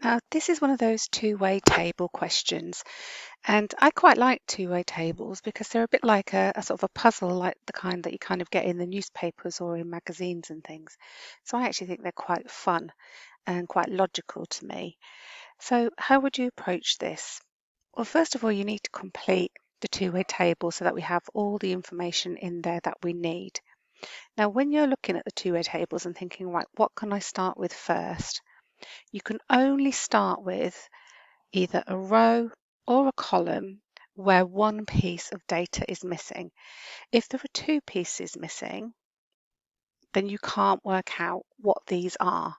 Now, this is one of those two-way table questions, and I quite like two-way tables because they're a bit like a sort of a puzzle, like the kind that you kind of get in the newspapers or in magazines and things. So I actually think they're quite fun and quite logical to me. So how would you approach this? Well, first of all, you need to complete the two-way table so that we have all the information in there that we need. Now, when you're looking at the two-way tables and thinking, right, what can I start with first? You can only start with either a row or a column where one piece of data is missing. If there are two pieces missing, then you can't work out what these are.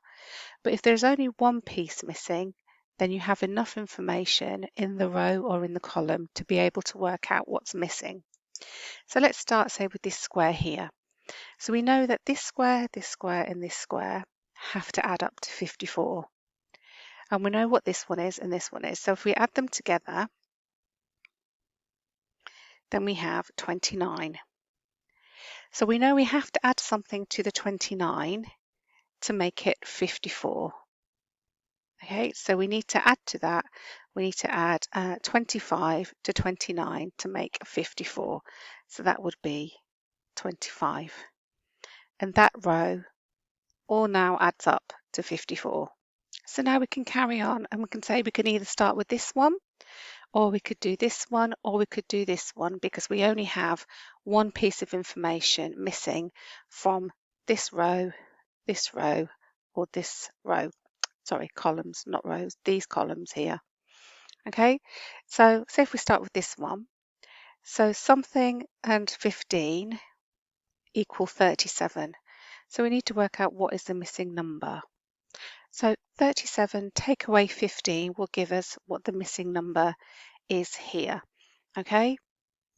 But if there's only one piece missing, then you have enough information in the row or in the column to be able to work out what's missing. So let's start, say, with this square here. So we know that this square, and this square have to add up to 54. And we know what this one is and this one is. So if we add them together, then we have 29. So we know we have to add something to the 29 to make it 54. Okay, so we need to add to that, we need to add 25 to 29 to make 54. So that would be 25. And that row all now adds up to 54. So now we can carry on and we can say we can either start with this one, or we could do this one, or we could do this one, because we only have one piece of information missing from this row, or this row. Sorry, columns, not rows, these columns here. Okay, so say if we start with this one. So something and 15 equal 37. So we need to work out what is the missing number. So 37 take away 15 will give us what the missing number is here. Okay,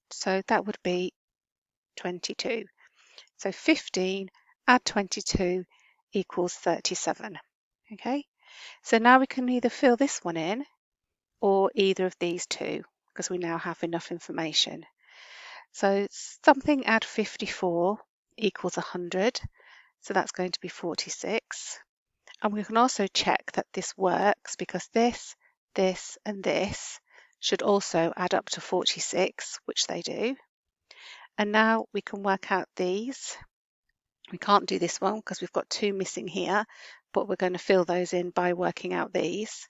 so that would be 22. So 15 add 22 equals 37. Okay, so now we can either fill this one in or either of these two, because we now have enough information. So something add 54 equals 100, so that's going to be 46. And we can also check that this works, because this, and this should also add up to 46, which they do. And now we can work out these. We can't do this one because we've got two missing here, but we're going to fill those in by working out these.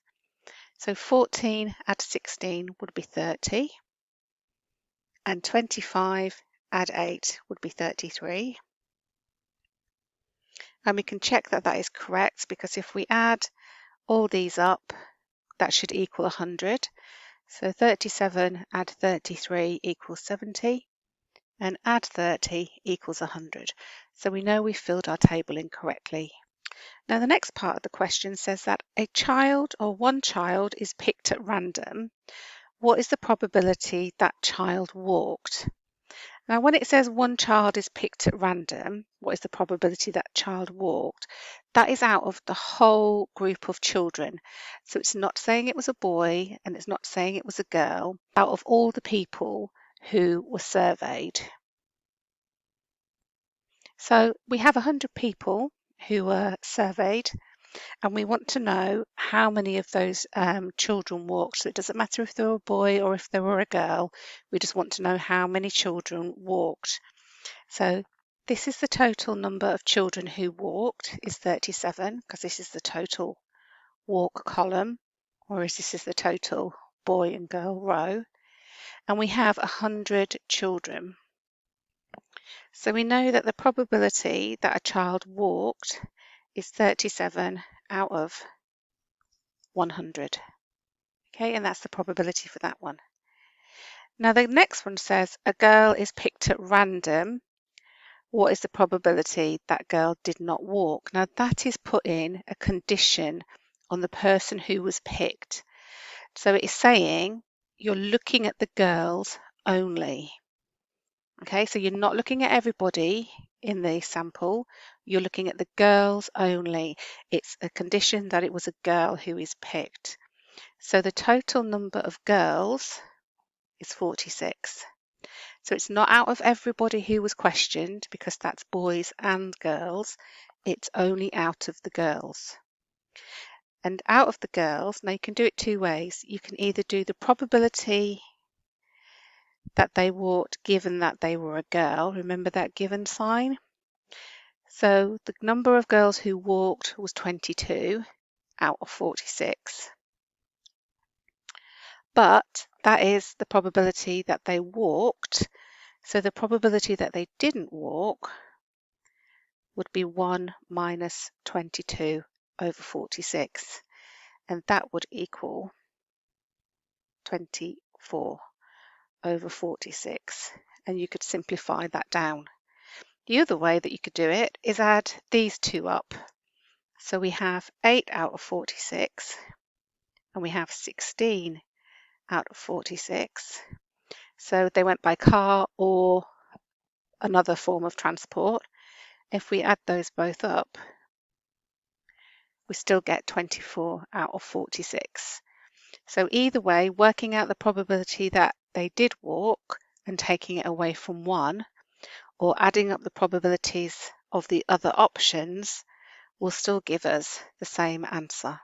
So 14 add 16 would be 30, and 25 add 8 would be 33. And we can check that that is correct, because if we add all these up, that should equal 100. So 37 add 33 equals 70, and add 30 equals 100. So we know we filled our table in correctly. Now the next part of the question says that a child or one child is picked at random. What is the probability that child walked? Now when it says one child is picked at random, what is the probability that child walked? That is out of the whole group of children. So it's not saying it was a boy and it's not saying it was a girl, out of all the people who were surveyed. So we have 100 people who were surveyed, and we want to know how many of those children walked. So it doesn't matter if they were a boy or if they were a girl, we just want to know how many children walked. So this is the total number of children who walked is 37, because this is the total walk column, whereas this is the total boy and girl row. And we have 100 children. So we know that the probability that a child walked is 37 out of 100. Okay, and that's the probability for that one. Now the next one says a girl is picked at random. What is the probability that girl did not walk? Now that is putting a condition on the person who was picked. So it is saying you're looking at the girls only. Okay, so you're not looking at everybody in the sample, you're looking at the girls only. It's a condition that it was a girl who is picked. So the total number of girls is 46. So it's not out of everybody who was questioned, because that's boys and girls. It's only out of the girls. And out of the girls, now you can do it two ways. You can either do the probability that they walked given that they were a girl. Remember that given sign? So the number of girls who walked was 22 out of 46. But that is the probability that they walked. So the probability that they didn't walk would be 1 minus 22 over 46. And that would equal 24 over 46. And you could simplify that down. The other way that you could do it is add these two up. So we have 8 out of 46 and we have 16 out of 46. So they went by car or another form of transport. If we add those both up, we still get 24 out of 46. So either way, working out the probability that they did walk and taking it away from 1, or adding up the probabilities of the other options will still give us the same answer.